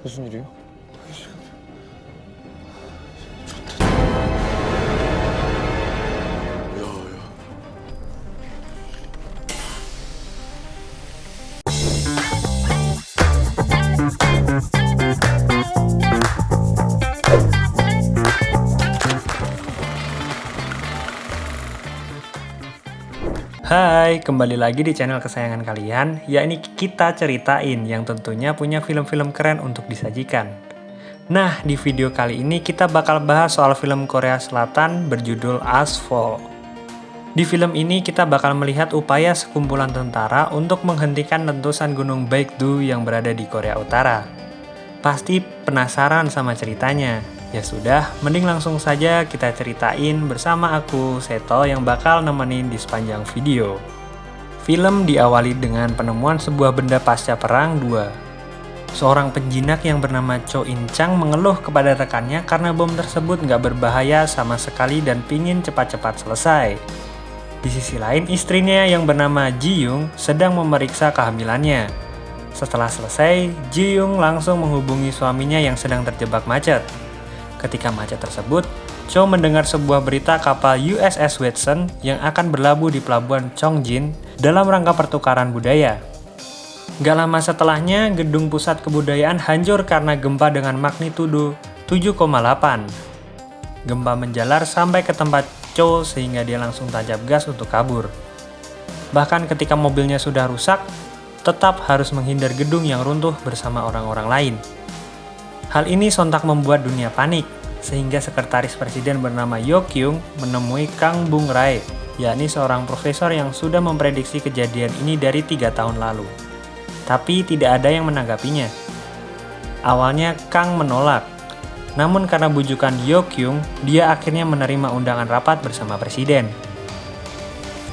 무슨 일이에요? Hai, kembali lagi di channel kesayangan kalian, yakni Kita Ceritain yang tentunya punya film-film keren untuk disajikan. Nah, di video kali ini kita bakal bahas soal film Korea Selatan berjudul Asphalt. Di film ini kita bakal melihat upaya sekumpulan tentara untuk menghentikan letusan gunung Baekdu yang berada di Korea Utara. Pasti penasaran sama ceritanya. Ya sudah, mending langsung saja kita ceritain bersama aku, Seto, yang bakal nemenin di sepanjang video. Film diawali dengan penemuan sebuah benda pasca perang 2. Seorang penjinak yang bernama Cho In Chang mengeluh kepada rekannya karena bom tersebut nggak berbahaya sama sekali dan pingin cepat-cepat selesai. Di sisi lain, istrinya yang bernama Ji Young sedang memeriksa kehamilannya. Setelah selesai, Ji Young langsung menghubungi suaminya yang sedang terjebak macet. Ketika macet tersebut, Cho mendengar sebuah berita kapal USS Watson yang akan berlabuh di pelabuhan Chongjin dalam rangka pertukaran budaya. Gak lama setelahnya, gedung pusat kebudayaan hancur karena gempa dengan magnitudo 7,8. Gempa menjalar sampai ke tempat Cho sehingga dia langsung tancap gas untuk kabur. Bahkan ketika mobilnya sudah rusak, tetap harus menghindar gedung yang runtuh bersama orang-orang lain. Hal ini sontak membuat dunia panik, sehingga sekretaris presiden bernama Yo Kyung menemui Kang Bung Rae, yakni seorang profesor yang sudah memprediksi kejadian ini dari 3 tahun lalu. Tapi tidak ada yang menanggapinya. Awalnya Kang menolak, namun karena bujukan Yo Kyung, dia akhirnya menerima undangan rapat bersama presiden.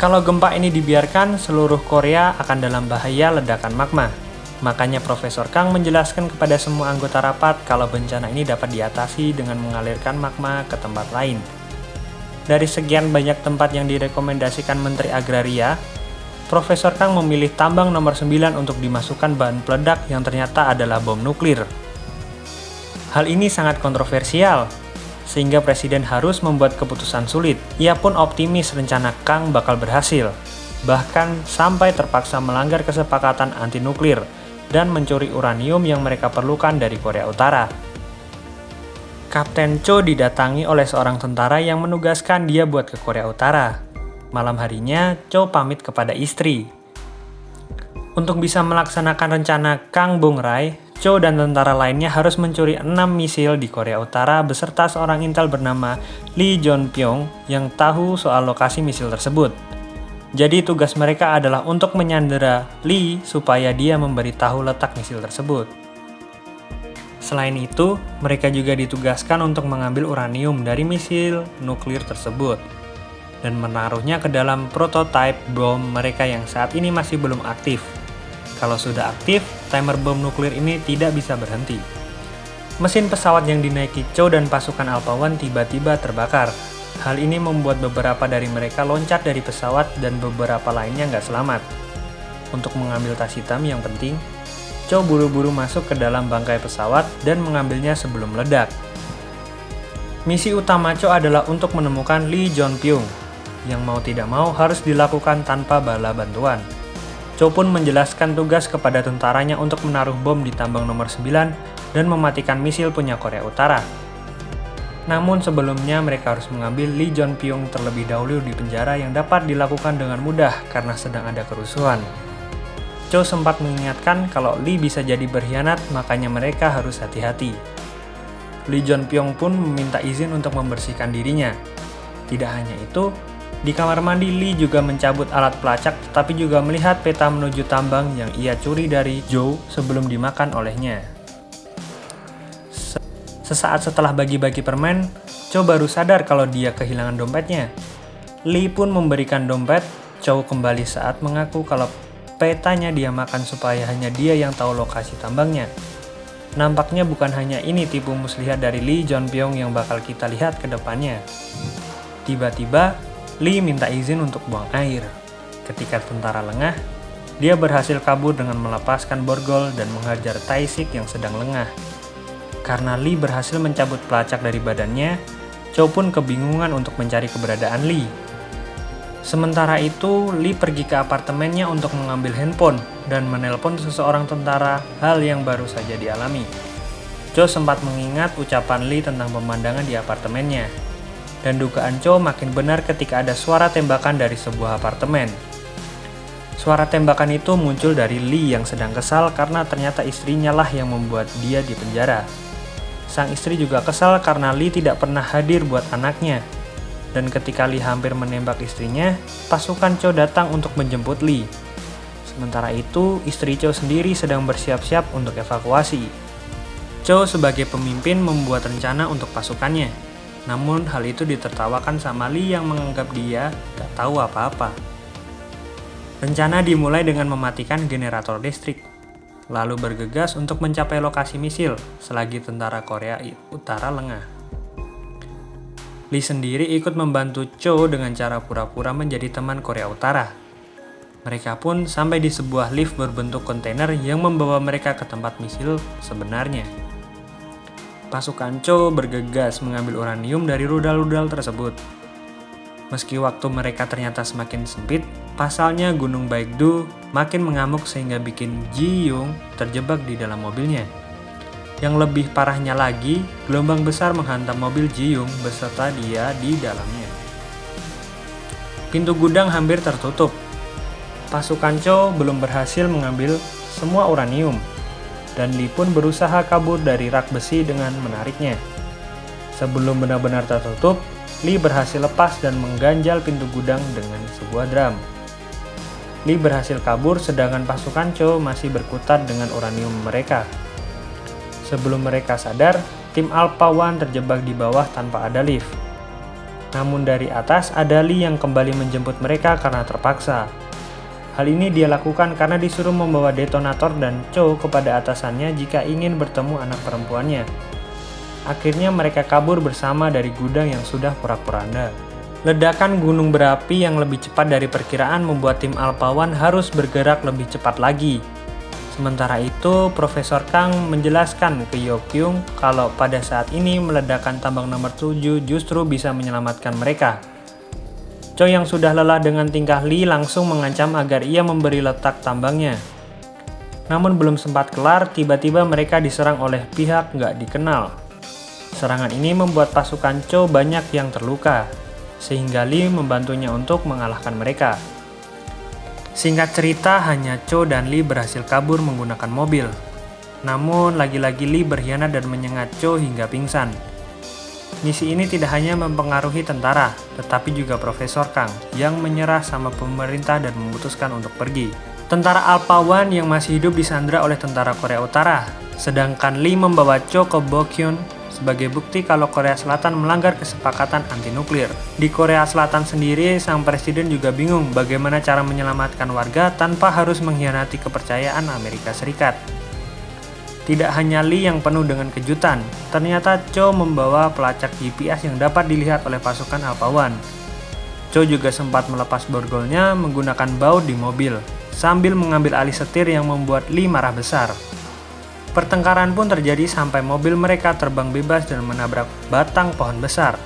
Kalau gempa ini dibiarkan, seluruh Korea akan dalam bahaya ledakan magma. Makanya Profesor Kang menjelaskan kepada semua anggota rapat kalau bencana ini dapat diatasi dengan mengalirkan magma ke tempat lain. Dari sekian banyak tempat yang direkomendasikan Menteri Agraria, Profesor Kang memilih tambang nomor 9 untuk dimasukkan bahan peledak yang ternyata adalah bom nuklir. Hal ini sangat kontroversial, sehingga Presiden harus membuat keputusan sulit. Ia pun optimis rencana Kang bakal berhasil, bahkan sampai terpaksa melanggar kesepakatan anti-nuklir dan mencuri uranium yang mereka perlukan dari Korea Utara. Kapten Cho didatangi oleh seorang tentara yang menugaskan dia buat ke Korea Utara. Malam harinya, Cho pamit kepada istri. Untuk bisa melaksanakan rencana Kang Bung Rae, Cho dan tentara lainnya harus mencuri 6 misil di Korea Utara beserta seorang intel bernama Lee Jon Pyong yang tahu soal lokasi misil tersebut. Jadi tugas mereka adalah untuk menyandera Lee supaya dia memberitahu letak misil tersebut. Selain itu, mereka juga ditugaskan untuk mengambil uranium dari misil nuklir tersebut dan menaruhnya ke dalam prototipe bom mereka yang saat ini masih belum aktif. Kalau sudah aktif, timer bom nuklir ini tidak bisa berhenti. Mesin pesawat yang dinaiki Cho dan pasukan Alpha One tiba-tiba terbakar. Hal ini membuat beberapa dari mereka loncat dari pesawat dan beberapa lainnya nggak selamat. Untuk mengambil tas hitam yang penting, Cho buru-buru masuk ke dalam bangkai pesawat dan mengambilnya sebelum meledak. Misi utama Cho adalah untuk menemukan Lee Jon Pyong, yang mau tidak mau harus dilakukan tanpa bala bantuan. Cho pun menjelaskan tugas kepada tentaranya untuk menaruh bom di tambang nomor 9 dan mematikan misil punya Korea Utara. Namun sebelumnya mereka harus mengambil Lee Jon Pyong terlebih dahulu di penjara yang dapat dilakukan dengan mudah karena sedang ada kerusuhan. Cho sempat mengingatkan kalau Lee bisa jadi berkhianat, makanya mereka harus hati-hati. Lee Jon Pyong pun meminta izin untuk membersihkan dirinya. Tidak hanya itu, di kamar mandi Lee juga mencabut alat pelacak tetapi juga melihat peta menuju tambang yang ia curi dari Jo sebelum dimakan olehnya. Sesaat setelah bagi-bagi permen, Cho baru sadar kalau dia kehilangan dompetnya. Lee pun memberikan dompet, Cho kembali saat mengaku kalau petanya dia makan supaya hanya dia yang tahu lokasi tambangnya. Nampaknya bukan hanya ini tipu muslihat dari Lee Jon Pyong yang bakal kita lihat ke depannya. Tiba-tiba, Lee minta izin untuk buang air. Ketika tentara lengah, dia berhasil kabur dengan melepaskan borgol dan menghajar Tae-sik yang sedang lengah. Karena Lee berhasil mencabut pelacak dari badannya, Cho pun kebingungan untuk mencari keberadaan Lee. Sementara itu, Lee pergi ke apartemennya untuk mengambil handphone dan menelpon seseorang tentara, hal yang baru saja dialami. Cho sempat mengingat ucapan Lee tentang pemandangan di apartemennya. Dan dugaan Cho makin benar ketika ada suara tembakan dari sebuah apartemen. Suara tembakan itu muncul dari Lee yang sedang kesal karena ternyata istrinya lah yang membuat dia di penjara. Sang istri juga kesal karena Lee tidak pernah hadir buat anaknya. Dan ketika Lee hampir menembak istrinya, pasukan Cho datang untuk menjemput Lee. Sementara itu, istri Cho sendiri sedang bersiap-siap untuk evakuasi. Cho sebagai pemimpin membuat rencana untuk pasukannya. Namun hal itu ditertawakan sama Lee yang menganggap dia tak tahu apa-apa. Rencana dimulai dengan mematikan generator listrik, lalu bergegas untuk mencapai lokasi misil selagi tentara Korea Utara lengah. Lee sendiri ikut membantu Cho dengan cara pura-pura menjadi teman Korea Utara. Mereka pun sampai di sebuah lift berbentuk kontainer yang membawa mereka ke tempat misil sebenarnya. Pasukan Cho bergegas mengambil uranium dari rudal-rudal tersebut. Meski waktu mereka ternyata semakin sempit, pasalnya Gunung Baekdu makin mengamuk sehingga bikin Ji Young terjebak di dalam mobilnya. Yang lebih parahnya lagi, gelombang besar menghantam mobil Ji Young beserta dia di dalamnya. Pintu gudang hampir tertutup. Pasukan Cho belum berhasil mengambil semua uranium. Dan Lee pun berusaha kabur dari rak besi dengan menariknya. Sebelum benar-benar tertutup, Lee berhasil lepas dan mengganjal pintu gudang dengan sebuah drum. Lee berhasil kabur sedangkan pasukan Cho masih berkutat dengan uranium mereka. Sebelum mereka sadar, tim Alpha One terjebak di bawah tanpa ada lift. Namun dari atas ada Lee yang kembali menjemput mereka karena terpaksa. Hal ini dia lakukan karena disuruh membawa detonator dan Cho kepada atasannya jika ingin bertemu anak perempuannya. Akhirnya mereka kabur bersama dari gudang yang sudah porak-poranda. Ledakan gunung berapi yang lebih cepat dari perkiraan membuat tim Alpha One harus bergerak lebih cepat lagi. Sementara itu, Profesor Kang menjelaskan ke Yo Kyung kalau pada saat ini meledakan tambang nomor 7 justru bisa menyelamatkan mereka. Cho yang sudah lelah dengan tingkah Lee langsung mengancam agar ia memberi letak tambangnya. Namun belum sempat kelar, tiba-tiba mereka diserang oleh pihak nggak dikenal. Serangan ini membuat pasukan Cho banyak yang terluka, sehingga Lee membantunya untuk mengalahkan mereka. Singkat cerita, hanya Cho dan Lee berhasil kabur menggunakan mobil. Namun, lagi-lagi Lee berkhianat dan menyengat Cho hingga pingsan. Misi ini tidak hanya mempengaruhi tentara, tetapi juga Profesor Kang yang menyerah sama pemerintah dan memutuskan untuk pergi. Tentara Alpha One yang masih hidup disandra oleh tentara Korea Utara, sedangkan Lee membawa Cho ke Bokyeon sebagai bukti kalau Korea Selatan melanggar kesepakatan anti-nuklir. Di Korea Selatan sendiri, sang presiden juga bingung bagaimana cara menyelamatkan warga tanpa harus mengkhianati kepercayaan Amerika Serikat. Tidak hanya Lee yang penuh dengan kejutan, ternyata Cho membawa pelacak GPS yang dapat dilihat oleh pasukan Alpha One. Cho juga sempat melepas borgolnya menggunakan baut di mobil, sambil mengambil alih setir yang membuat Lee marah besar. Pertengkaran pun terjadi sampai mobil mereka terbang bebas dan menabrak batang pohon besar.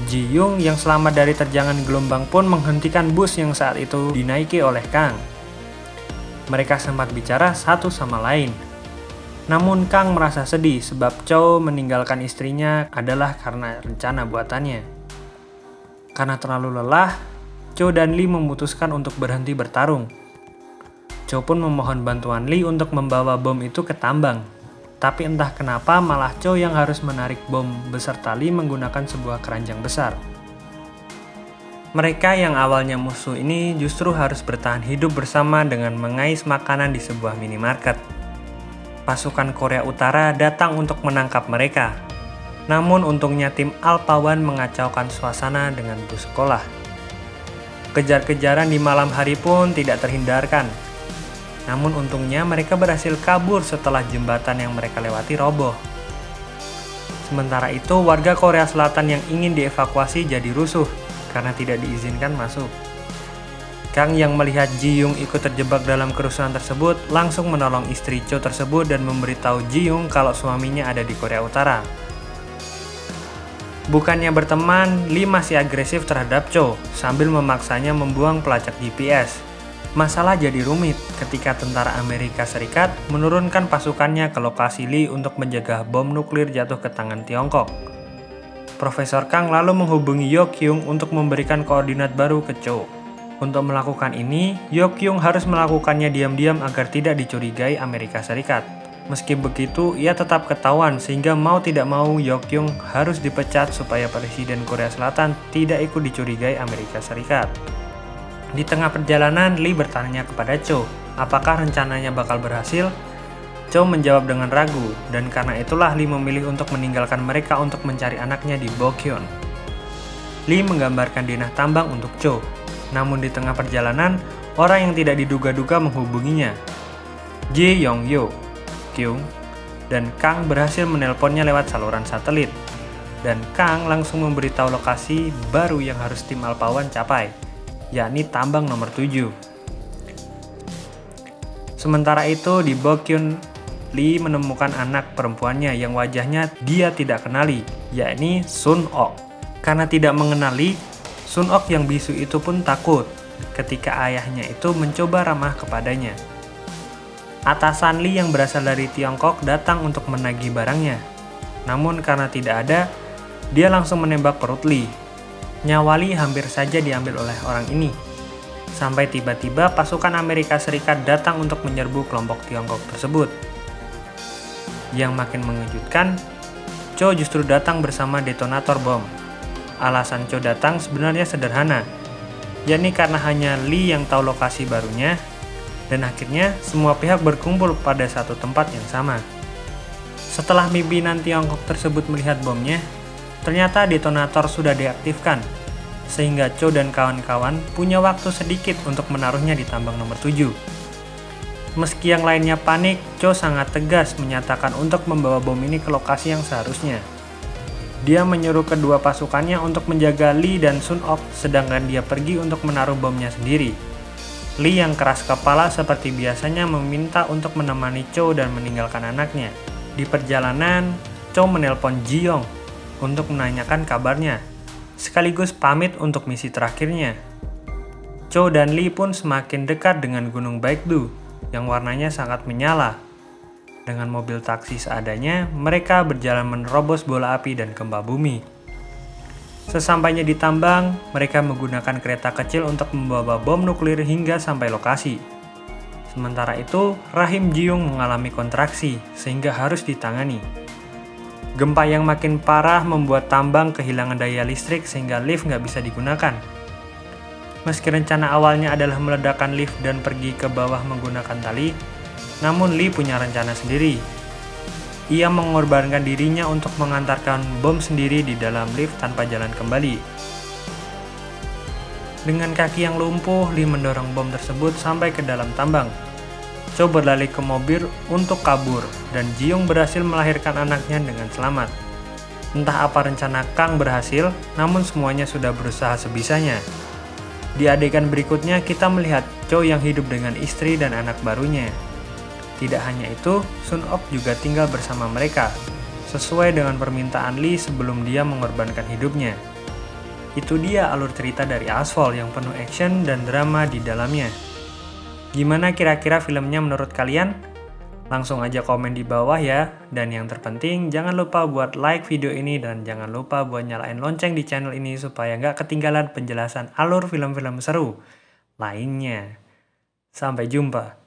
Ji Young yang selamat dari terjangan gelombang pun menghentikan bus yang saat itu dinaiki oleh Kang. Mereka sempat bicara satu sama lain. Namun Kang merasa sedih sebab Cho meninggalkan istrinya adalah karena rencana buatannya. Karena terlalu lelah, Cho dan Lee memutuskan untuk berhenti bertarung. Cho pun memohon bantuan Lee untuk membawa bom itu ke tambang. Tapi entah kenapa malah Cho yang harus menarik bom beserta Lee menggunakan sebuah keranjang besar. Mereka yang awalnya musuh ini justru harus bertahan hidup bersama dengan mengais makanan di sebuah minimarket. Pasukan Korea Utara datang untuk menangkap mereka. Namun untungnya tim Alpha One mengacaukan suasana dengan bus sekolah. Kejar-kejaran di malam hari pun tidak terhindarkan. Namun untungnya mereka berhasil kabur setelah jembatan yang mereka lewati roboh. Sementara itu warga Korea Selatan yang ingin dievakuasi jadi rusuh karena tidak diizinkan masuk. Kang yang melihat Ji Young ikut terjebak dalam kerusuhan tersebut langsung menolong istri Cho tersebut dan memberitahu Ji Young kalau suaminya ada di Korea Utara. Bukannya berteman, Lee masih agresif terhadap Cho sambil memaksanya membuang pelacak GPS. Masalah jadi rumit ketika tentara Amerika Serikat menurunkan pasukannya ke lokasi Lee untuk menjaga bom nuklir jatuh ke tangan Tiongkok. Profesor Kang lalu menghubungi Yo Kyung untuk memberikan koordinat baru ke Cho. Untuk melakukan ini, Yo Kyung harus melakukannya diam-diam agar tidak dicurigai Amerika Serikat. Meski begitu, ia tetap ketahuan sehingga mau tidak mau Yo Kyung harus dipecat supaya Presiden Korea Selatan tidak ikut dicurigai Amerika Serikat. Di tengah perjalanan, Lee bertanya kepada Cho, apakah rencananya bakal berhasil? Cho menjawab dengan ragu, dan karena itulah Lee memilih untuk meninggalkan mereka untuk mencari anaknya di Bokyeon. Lee menggambarkan denah tambang untuk Cho. Namun di tengah perjalanan, orang yang tidak diduga-duga menghubunginya. Ji Yong Yo, Kyung, dan Kang berhasil menelponnya lewat saluran satelit. Dan Kang langsung memberitahu lokasi baru yang harus tim Alpha One capai, yakni tambang nomor 7. Sementara itu di Bokyeon, Lee menemukan anak perempuannya yang wajahnya dia tidak kenali, yakni Sun Ok. Karena tidak mengenali, Sun Ok yang bisu itu pun takut ketika ayahnya itu mencoba ramah kepadanya. Atasan Lee yang berasal dari Tiongkok datang untuk menagih barangnya. Namun karena tidak ada, dia langsung menembak perut Lee. Nyawa Lee hampir saja diambil oleh orang ini. Sampai tiba-tiba pasukan Amerika Serikat datang untuk menyerbu kelompok Tiongkok tersebut. Yang makin mengejutkan, Cho justru datang bersama detonator bom. Alasan Cho datang sebenarnya sederhana, yakni karena hanya Lee yang tahu lokasi barunya, dan akhirnya semua pihak berkumpul pada satu tempat yang sama. Setelah pimpinan Tiongkok tersebut melihat bomnya, ternyata detonator sudah diaktifkan, sehingga Cho dan kawan-kawan punya waktu sedikit untuk menaruhnya di tambang nomor 7. Meski yang lainnya panik, Cho sangat tegas menyatakan untuk membawa bom ini ke lokasi yang seharusnya. Dia menyuruh kedua pasukannya untuk menjaga Lee dan Sun Ok, sedangkan dia pergi untuk menaruh bomnya sendiri. Lee yang keras kepala seperti biasanya meminta untuk menemani Cho dan meninggalkan anaknya. Di perjalanan, Cho menelpon Ji Yong untuk menanyakan kabarnya, sekaligus pamit untuk misi terakhirnya. Cho dan Lee pun semakin dekat dengan Gunung Baekdu yang warnanya sangat menyala. Dengan mobil taksi seadanya, mereka berjalan menerobos bola api dan gempa bumi. Sesampainya di tambang, mereka menggunakan kereta kecil untuk membawa bom nuklir hingga sampai lokasi. Sementara itu, rahim Ji Young mengalami kontraksi, sehingga harus ditangani. Gempa yang makin parah membuat tambang kehilangan daya listrik sehingga lift nggak bisa digunakan. Meski rencana awalnya adalah meledakkan lift dan pergi ke bawah menggunakan tali, namun Lee punya rencana sendiri. Ia mengorbankan dirinya untuk mengantarkan bom sendiri di dalam lift tanpa jalan kembali. Dengan kaki yang lumpuh, Lee mendorong bom tersebut sampai ke dalam tambang. Cho berlari ke mobil untuk kabur, dan Ji Young berhasil melahirkan anaknya dengan selamat. Entah apa rencana Kang berhasil, namun semuanya sudah berusaha sebisanya. Di adegan berikutnya kita melihat Cho yang hidup dengan istri dan anak barunya. Tidak hanya itu, Sun Ok juga tinggal bersama mereka, sesuai dengan permintaan Lee sebelum dia mengorbankan hidupnya. Itu dia alur cerita dari Aspal yang penuh action dan drama di dalamnya. Gimana kira-kira filmnya menurut kalian? Langsung aja komen di bawah ya. Dan yang terpenting, jangan lupa buat like video ini dan jangan lupa buat nyalain lonceng di channel ini supaya nggak ketinggalan penjelasan alur film-film seru lainnya. Sampai jumpa.